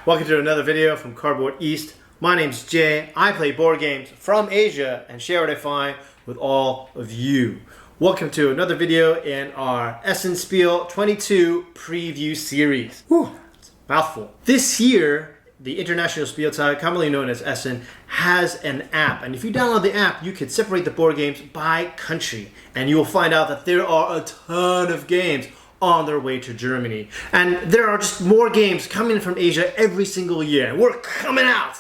Welcome to another video from Cardboard East. My name's Jay. I play board games from Asia and share what I find with all of you. Welcome to another video in our Essen Spiel 22 preview series. Whew, it's a mouthful. This year, the International Spieltag, commonly known as Essen, has an app. And if you download the app, you can separate the board games by country. And you will find out that there are a ton of games on their way to Germany. And there are just more games coming from Asia every single year. We're coming out!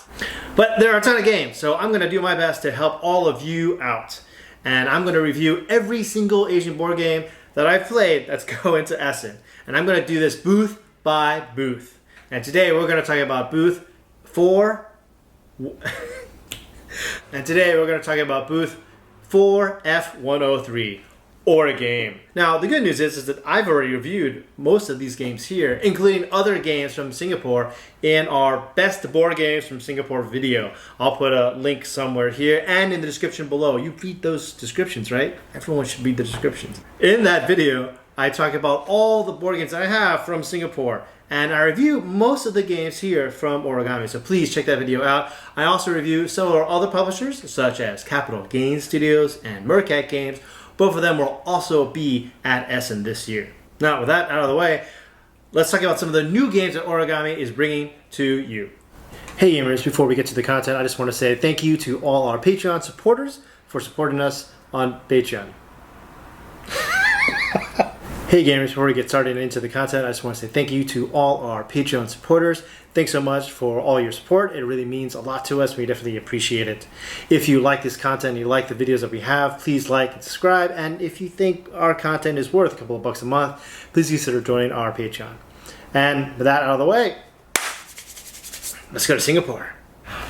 But there are a ton of games, so I'm gonna do my best to help all of you out. And I'm gonna review every single Asian board game that I've played that's going to Essen. And I'm gonna do this booth by booth. And today we're gonna talk about booth 4. And today we're gonna talk about booth 4F103. Origame. Now, the good news is that I've already reviewed most of these games here, including other games from Singapore in our best board games from Singapore video. I'll put a link somewhere here and in the description below. You read those descriptions, right? Everyone should read the descriptions. In that video, I talk about all the board games I have from Singapore, and I review most of the games here from Origame, so please check that video out. I also review some of our other publishers, such as Capital Games Studios and Mercat Games. Both of them will also be at Essen this year. Now, with that out of the way, let's talk about some of the new games that Origame is bringing to you. Hey gamers, before we get to the content, I just want to say thank you to all our Patreon supporters for supporting us on Patreon. Hey gamers, before we get started into the content, I just want to say thank you to all our Patreon supporters. Thanks so much for all your support. It really means a lot to us. We definitely appreciate it. If you like this content, you like the videos that we have, please like and subscribe. And if you think our content is worth a couple of bucks a month, please consider joining our Patreon. And with that out of the way, let's go to Singapore.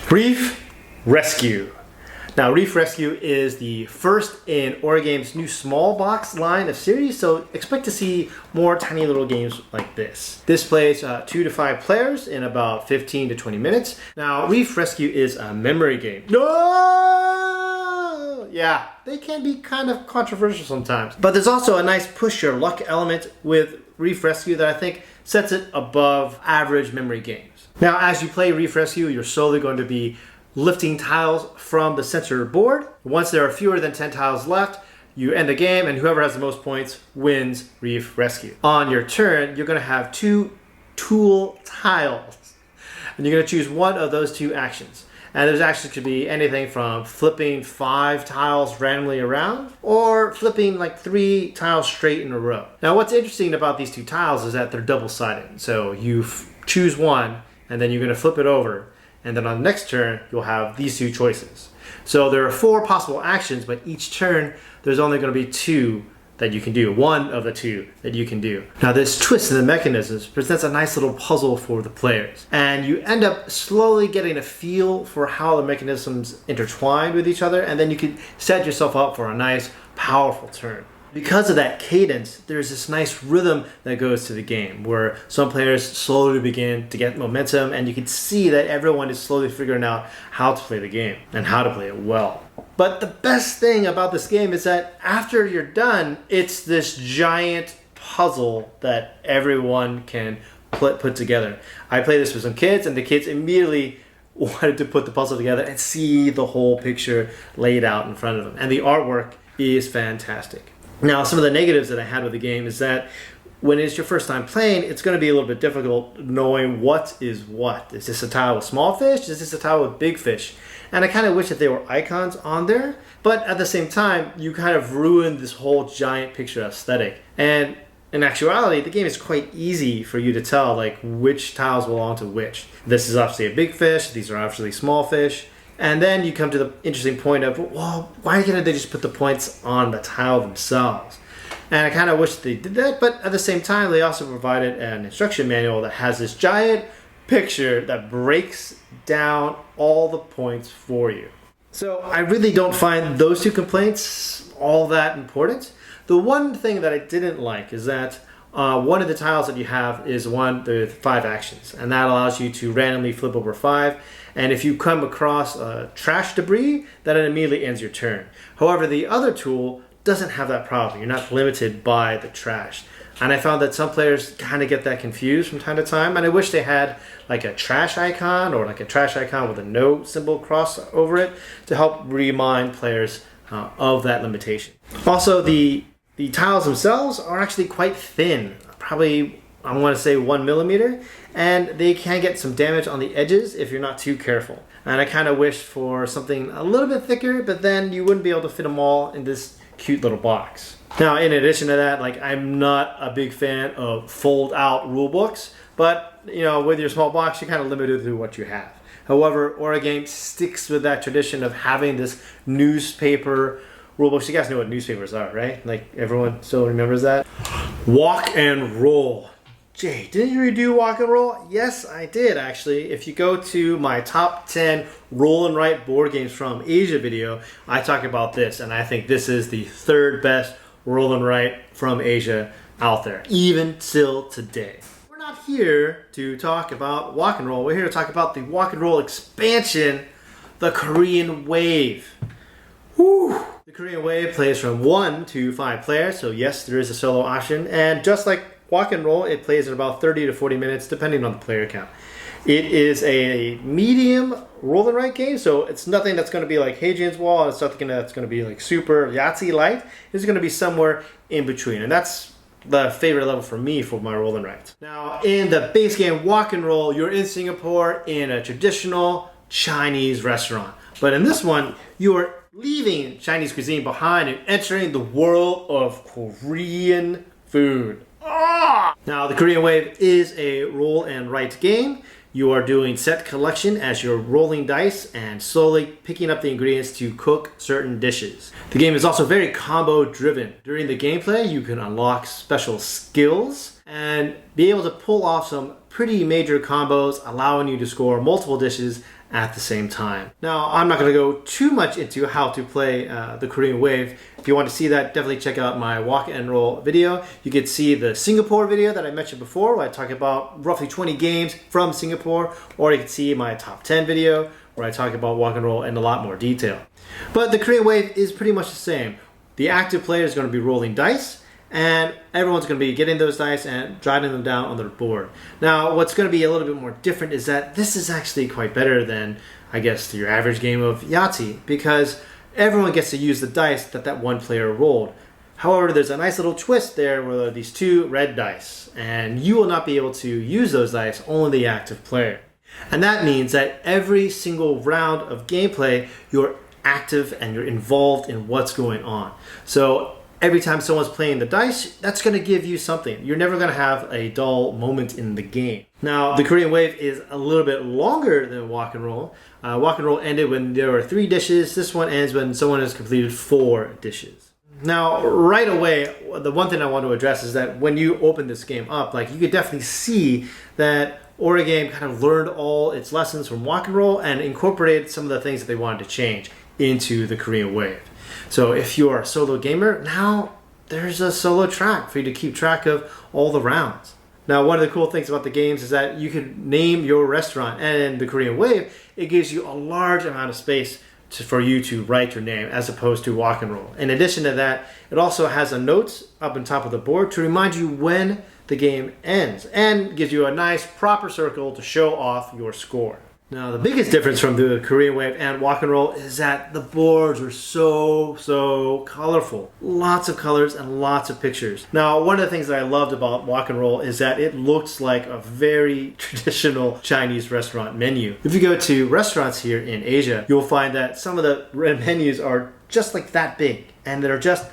Reef Rescue. Now, Reef Rescue is the first in Origame's new small box line of series, so expect to see more tiny little games like this. This plays 2 to 5 players in about 15 to 20 minutes. Now, Reef Rescue is a memory game. No! Yeah, they can be kind of controversial sometimes. But there's also a nice push your luck element with Reef Rescue that I think sets it above average memory games. Now, as you play Reef Rescue, you're slowly going to be lifting tiles from the center board. Once there are fewer than 10 tiles left, you end the game, and whoever has the most points wins Reef Rescue. On your turn, you're going to have 2 tool tiles, and you're going to choose one of those 2 actions. And those actions could be anything from flipping 5 tiles randomly around, or flipping like 3 tiles straight in a row. Now, what's interesting about these 2 tiles is that they're double-sided. So you choose one, and then you're going to flip it over. And then on the next turn, you'll have these 2 choices. So there are 4 possible actions, but each turn, there's only going to be 2 that you can do. One of the 2 that you can do. Now, this twist in the mechanisms presents a nice little puzzle for the players. And you end up slowly getting a feel for how the mechanisms intertwine with each other, and then you can set yourself up for a nice, powerful turn. Because of that cadence, there's this nice rhythm that goes to the game where some players slowly begin to get momentum, and you can see that everyone is slowly figuring out how to play the game and how to play it well. But the best thing about this game is that after you're done, it's this giant puzzle that everyone can put together. I played this with some kids, and the kids immediately wanted to put the puzzle together and see the whole picture laid out in front of them. And the artwork is fantastic. Now, some of the negatives that I had with the game is that when it's your first time playing, it's going to be a little bit difficult knowing what is what. Is this a tile with small fish? Is this a tile with big fish? And I kind of wish that there were icons on there, but at the same time, you kind of ruined this whole giant picture aesthetic. And in actuality, the game is quite easy for you to tell like which tiles belong to which. This is obviously a big fish. These are obviously small fish. And then you come to the interesting point of, well, why can't they just put the points on the tile themselves? And I kind of wish they did that, but at the same time, they also provided an instruction manual that has this giant picture that breaks down all the points for you. So I really don't find those 2 complaints all that important. The one thing that I didn't like is that one of the tiles that you have is one with 5 actions, and that allows you to randomly flip over 5. And if you come across trash debris, then it immediately ends your turn. However, the other tool doesn't have that problem. You're not limited by the trash. And I found that some players kind of get that confused from time to time. And I wish they had like a trash icon or like a trash icon with a no symbol cross over it to help remind players of that limitation. Also, the tiles themselves are actually quite thin, probably I want to say 1 millimeter, and they can get some damage on the edges if you're not too careful. And I kind of wish for something a little bit thicker, but then you wouldn't be able to fit them all in this cute little box. Now, in addition to that, like, I'm not a big fan of fold out rule books, but you know, with your small box, you're kind of limited to what you have. However, Origame sticks with that tradition of having this newspaper rule books. You guys know what newspapers are, right? Like, everyone still remembers that. Wok and Roll. Jay, didn't you do Wok and Roll? Yes, I did, actually. If you go to my top 10 roll and write board games from Asia video, I talk about this, and I think this is the third best roll and write from Asia out there, even still today. We're not here to talk about Wok and Roll. We're here to talk about the Wok and Roll expansion, the Korean Wave. Woo! The Korean Wave plays from 1 to 5 players, so yes, there is a solo option, and just like Wok and Roll, it plays in about 30 to 40 minutes, depending on the player count. It is a medium roll and write game, so it's nothing that's going to be like Hadrian's Wall. It's nothing that's going to be like super Yahtzee light. It's going to be somewhere in between, and that's the favorite level for me for my roll and writes. Now, in the base game Wok and Roll, you're in Singapore in a traditional Chinese restaurant. But in this one, you are leaving Chinese cuisine behind and entering the world of Korean food. Now, the Korean Wave is a roll and write game. You are doing set collection as you're rolling dice and slowly picking up the ingredients to cook certain dishes. The game is also very combo driven. During the gameplay, you can unlock special skills and be able to pull off some pretty major combos, allowing you to score multiple dishes at the same time. Now, I'm not going to go too much into how to play the Korean Wave. If you want to see that, definitely check out my Wok and Roll video. You can see the Singapore video that I mentioned before, where I talk about roughly 20 games from Singapore, or you can see my top 10 video, where I talk about Wok and Roll in a lot more detail. But the Korean Wave is pretty much the same. The active player is going to be rolling dice, and everyone's going to be getting those dice and jotting them down on their board. Now, what's going to be a little bit more different is that this is actually quite better than, I guess, your average game of Yahtzee, because everyone gets to use the dice that one player rolled. However, there's a nice little twist there where there are these 2 red dice, and you will not be able to use those dice, only the active player. And that means that every single round of gameplay, you're active and you're involved in what's going on. So every time someone's playing the dice, that's going to give you something. You're never going to have a dull moment in the game. Now, the Korean Wave is a little bit longer than Wok and Roll. Wok and Roll ended when there were 3 dishes. This one ends when someone has completed 4 dishes. Now, right away, the one thing I want to address is that when you open this game up, like, you could definitely see that Origame kind of learned all its lessons from Wok and Roll and incorporated some of the things that they wanted to change into the Korean Wave. So if you're a solo gamer, now there's a solo track for you to keep track of all the rounds. Now, one of the cool things about the games is that you can name your restaurant, and in the Korean Wave, it gives you a large amount of space for you to write your name as opposed to Wok and Roll. In addition to that, it also has a note up on top of the board to remind you when the game ends and gives you a nice proper circle to show off your score. Now, the biggest difference from the Korean Wave and Wok and Roll is that the boards are so colorful. Lots of colors and lots of pictures. Now, one of the things that I loved about Wok and Roll is that it looks like a very traditional Chinese restaurant menu. If you go to restaurants here in Asia, you'll find that some of the menus are just like that big, and they're just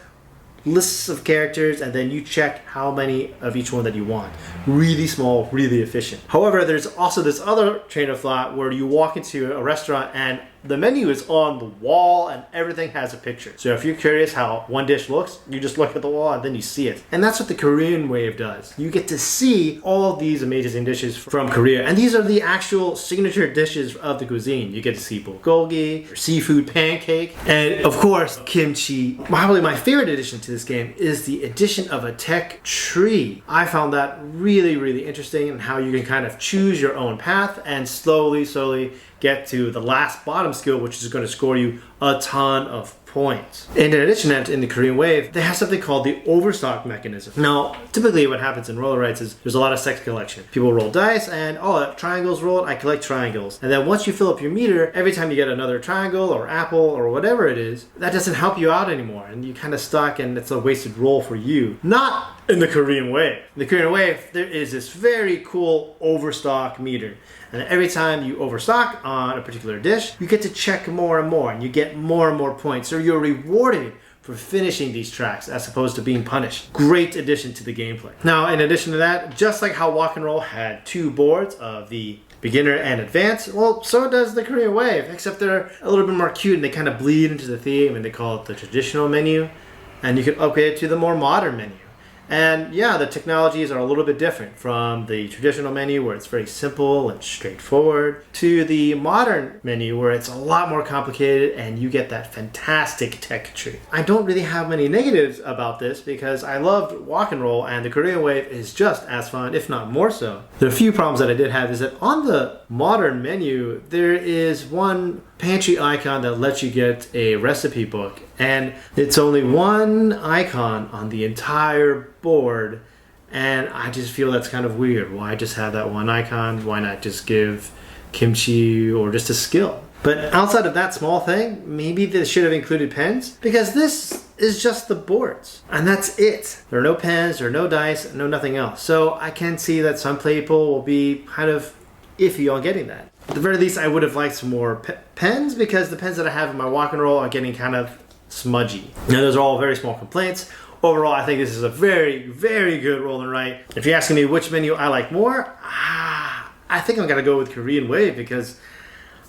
lists of characters, and then you check how many of each one that you want. Really small, really efficient. However, there's also this other train of thought where you walk into a restaurant and the menu is on the wall and everything has a picture. So if you're curious how one dish looks, you just look at the wall and then you see it. And that's what the Korean Wave does. You get to see all of these amazing dishes from Korea. And these are the actual signature dishes of the cuisine. You get to see bulgogi, seafood pancake, and of course, kimchi. Probably my favorite addition to this game is the addition of a tech tree. I found that really interesting, and how you can kind of choose your own path and slowly get to the last bottom skill, which is going to score you a ton of points. And in addition to that, in the Korean Wave, they have something called the overstock mechanism. Now, typically what happens in roller rights is there's a lot of set collection. People roll dice and, oh, triangles rolled, I collect triangles. And then once you fill up your meter, every time you get another triangle or apple or whatever it is, that doesn't help you out anymore. And you're kind of stuck and it's a wasted roll for you. Not in the Korean Wave. In the Korean Wave, there is this very cool overstock meter. And every time you overstock on a particular dish, you get to check more and more, and you get more and more points. So you're rewarded for finishing these tracks as opposed to being punished. Great addition to the gameplay. Now, in addition to that, just like how Wok Roll had 2 boards of the beginner and advanced, well, so does the Korean Wave, except they're a little bit more cute and they kind of bleed into the theme, and they call it the traditional menu, and you can upgrade it to the more modern menu. And yeah, the technologies are a little bit different from the traditional menu where it's very simple and straightforward to the modern menu where it's a lot more complicated and you get that fantastic tech tree. I don't really have many negatives about this because I loved Wok Roll and the Korean Wave is just as fun, if not more so. There are a few problems that I did have is that on the modern menu, there is one pantry icon that lets you get a recipe book, and it's only one icon on the entire board, and I just feel that's kind of weird. Why just have that one icon? Why not just give kimchi or just a skill? But outside of that small thing, maybe they should have included pens, because this is just the boards and that's it. There are no pens, there are no dice, no nothing else. So I can see that some people will be kind of iffy on getting that. At the very least, I would have liked some more pens, because the pens that I have in my Wok Roll are getting kind of smudgy. Now, those are all very small complaints. Overall, I think this is a very, very good roll and write. If you're asking me which menu I like more, I think I'm gonna go with Korean Wave because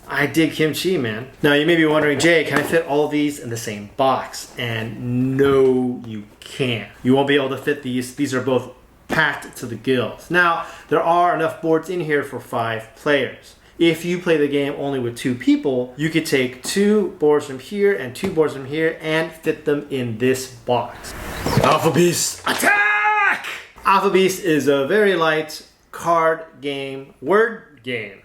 I dig kimchi, man. Now, you may be wondering, Jay, can I fit all of these in the same box? And no, you can't. You won't be able to fit these. These are both packed to the gills. Now, there are enough boards in here for 5 players. If you play the game only with 2 people, you could take 2 boards from here and 2 boards from here and fit them in this box. AlphaBeasts Attack! AlphaBeasts is a very light card game, word game.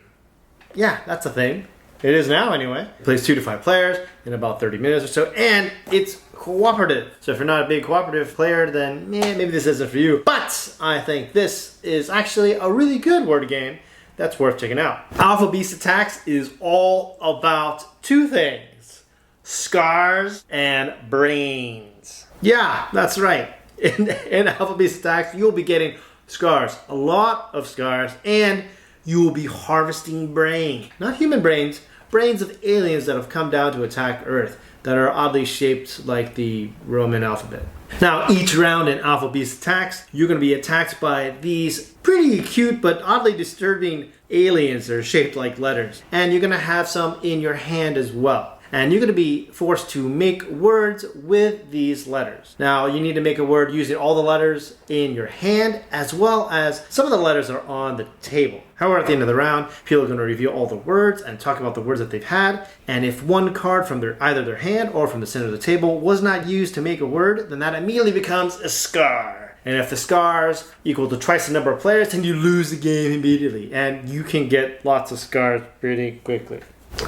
Yeah, that's a thing. It is now anyway. It plays 2 to 5 players in about 30 minutes or so, and it's cooperative. So if you're not a big cooperative player, then maybe this isn't for you. But I think this is actually a really good word game that's worth checking out. AlphaBeasts Attacks is all about 2 things: scars and brains. Yeah, that's right. In AlphaBeasts Attacks, you'll be getting scars, a lot of scars, and you will be harvesting brains. Not human brains, brains of aliens that have come down to attack Earth that are oddly shaped like the Roman alphabet. Now, each round in AlphaBeasts Attacks, you're going to be attacked by these pretty cute but oddly disturbing aliens that are shaped like letters. And you're going to have some in your hand as well. And you're going to be forced to make words with these letters. Now, you need to make a word using all the letters in your hand, as well as some of the letters that are on the table. However, at the end of the round, people are going to review all the words and talk about the words that they've had. And if one card from either their hand or from the center of the table was not used to make a word, then that immediately becomes a scar. And if the scars equal to twice the number of players, then you lose the game immediately. And you can get lots of scars pretty quickly.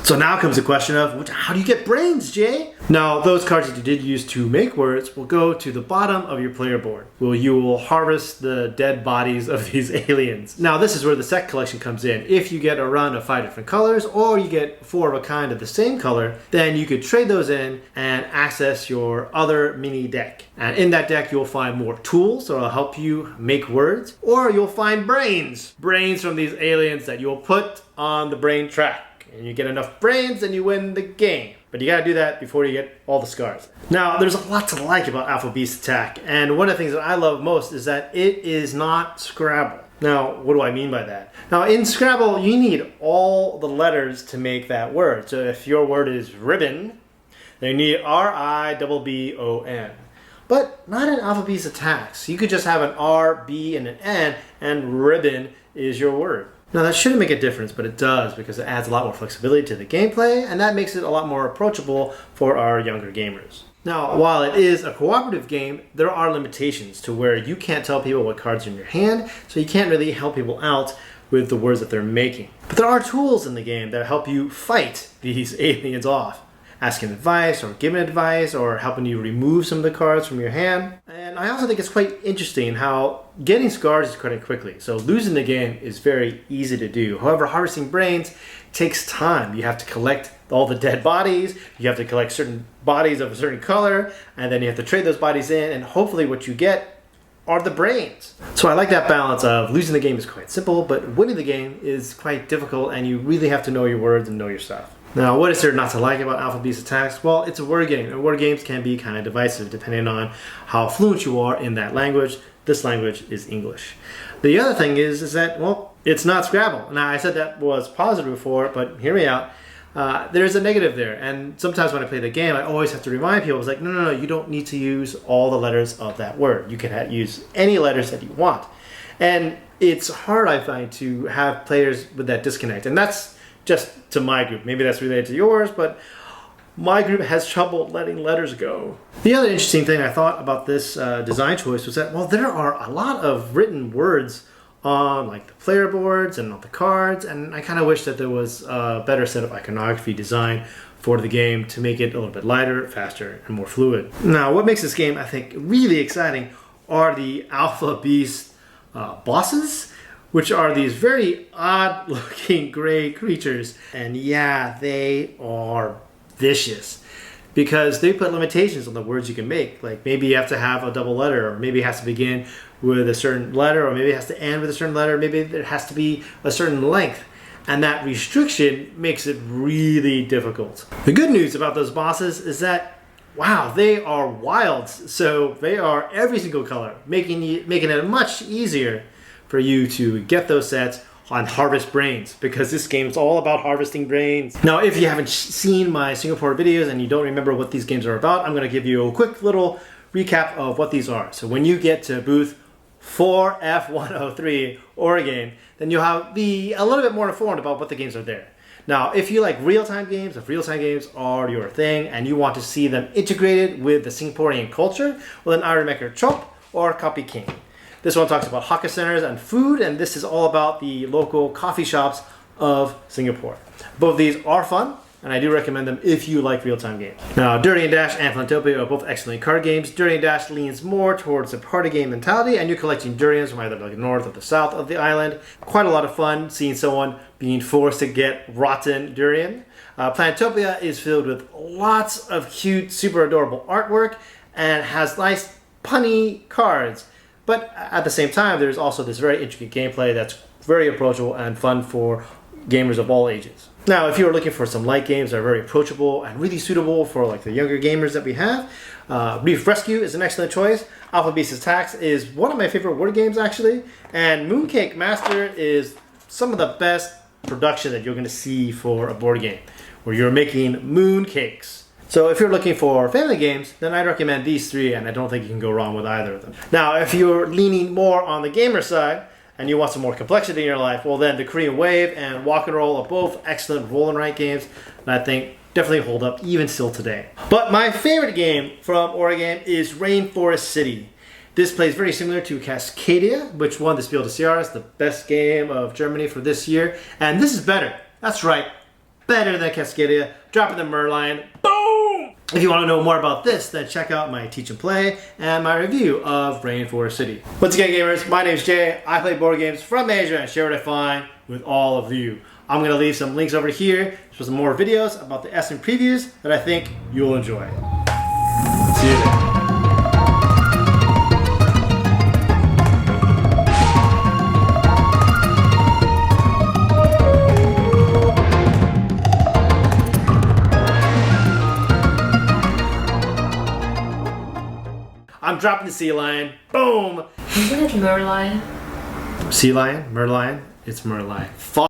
So now comes the question of, how do you get brains, Jay? Now, those cards that you did use to make words will go to the bottom of your player board, where you will harvest the dead bodies of these aliens. Now, this is where the set collection comes in. If you get a run of 5 different colors, or you get 4 of a kind of the same color, then you could trade those in and access your other mini deck. And in that deck, you'll find more tools that will help you make words, or you'll find brains from these aliens that you'll put on the brain track. And you get enough brains and you win the game. But you gotta do that before you get all the scars. Now, there's a lot to like about AlphaBeasts Attack. And one of the things that I love most is that it is not Scrabble. Now, what do I mean by that? Now, in Scrabble, you need all the letters to make that word. So if your word is ribbon, then you need R-I-B-B-O-N. But not in AlphaBeasts Attacks. You could just have an R, B, and an N, and ribbon is your word. Now, that shouldn't make a difference, but it does, because it adds a lot more flexibility to the gameplay, and that makes it a lot more approachable for our younger gamers. Now, while it is a cooperative game, there are limitations to where you can't tell people what cards are in your hand, so you can't really help people out with the words that they're making. But there are tools in the game that help you fight these aliens off. asking advice or giving advice or helping you remove some of the cards from your hand. And I also think it's quite interesting how getting scars is quite quickly. So losing the game is very easy to do. However, harvesting brains takes time. You have to collect all the dead bodies, you have to collect certain bodies of a certain color, and then you have to trade those bodies in, and hopefully what you get are the brains. So I like that balance of losing the game is quite simple, but winning the game is quite difficult, and you really have to know your words and know your stuff. Now, what is there not to like about AlphaBeasts Attacks? Well, it's a word game, and word games can be kind of divisive depending on how fluent you are in that language. This language is English. The other thing is that, well, it's not Scrabble. Now, I said that was positive before, but hear me out. There's a negative there, and sometimes when I play the game, I always have to remind people, it's like, no, you don't need to use all the letters of that word. You can use any letters that you want. And it's hard, I find, to have players with that disconnect, and that's just to my group. Maybe that's related to yours, but my group has trouble letting letters go. The other interesting thing I thought about this design choice was that, well, there are a lot of written words on like the player boards and on the cards, and I kind of wish that there was a better set of iconography design for the game to make it a little bit lighter, faster, and more fluid. Now, what makes this game, I think, really exciting are the AlphaBeasts bosses, which are these very odd-looking gray creatures. And yeah, they are vicious because they put limitations on the words you can make. Like maybe you have to have a double letter, or maybe it has to begin with a certain letter, or maybe it has to end with a certain letter, maybe it has to be a certain length. And that restriction makes it really difficult. The good news about those bosses is that, wow, they are wilds. So they are every single color, making it much easier for you to get those sets on harvest brains, because this game is all about harvesting brains. Now, if you haven't seen my Singapore videos and you don't remember what these games are about, I'm going to give you a quick little recap of what these are. So when you get to booth 4F103 Origame, then you'll be a little bit more informed about what the games are there. Now, if you like real-time games, if real-time games are your thing and you want to see them integrated with the Singaporean culture, well then I recommend Chop or Copy King. This one talks about hawker centers and food, and this is all about the local coffee shops of Singapore. Both of these are fun, and I do recommend them if you like real-time games. Now, Dirty and Dash and Flintopia are both excellent card games. Dirty and Dash leans more towards a party game mentality, and you're collecting durians from either the north or the south of the island. Quite a lot of fun seeing someone being forced to get rotten durian. Plantopia is filled with lots of cute, super adorable artwork, and has nice punny cards. But at the same time, there's also this very intricate gameplay that's very approachable and fun for gamers of all ages. Now, if you're looking for some light games that are very approachable and really suitable for like the younger gamers that we have, Reef Rescue is an excellent choice. AlphaBeasts Attack is one of my favorite word games, actually. And Mooncake Master is some of the best production that you're going to see for a board game, where you're making moon cakes. So if you're looking for family games, then I'd recommend these three, and I don't think you can go wrong with either of them. Now, if you're leaning more on the gamer side, and you want some more complexity in your life, well then the Korean Wave and Wok Roll are both excellent roll and write games, and I think definitely hold up even still today. But my favorite game from Origame is Rainforest City. This plays very similar to Cascadia, which won the Spiel des Jahres, the best game of Germany for this year, and this is better. That's right, better than Cascadia. Dropping the Merlion. Boom! If you want to know more about this, then check out my Teach and Play and my review of Rainforest City. Once again, gamers, my name is Jay. I play board games from Asia and share what I find with all of you. I'm going to leave some links over here for some more videos about the Essen previews that I think you'll enjoy. See you there. I'm dropping the sea lion. Boom! Isn't it Merlion? Sea lion? Merlion? It's Merlion.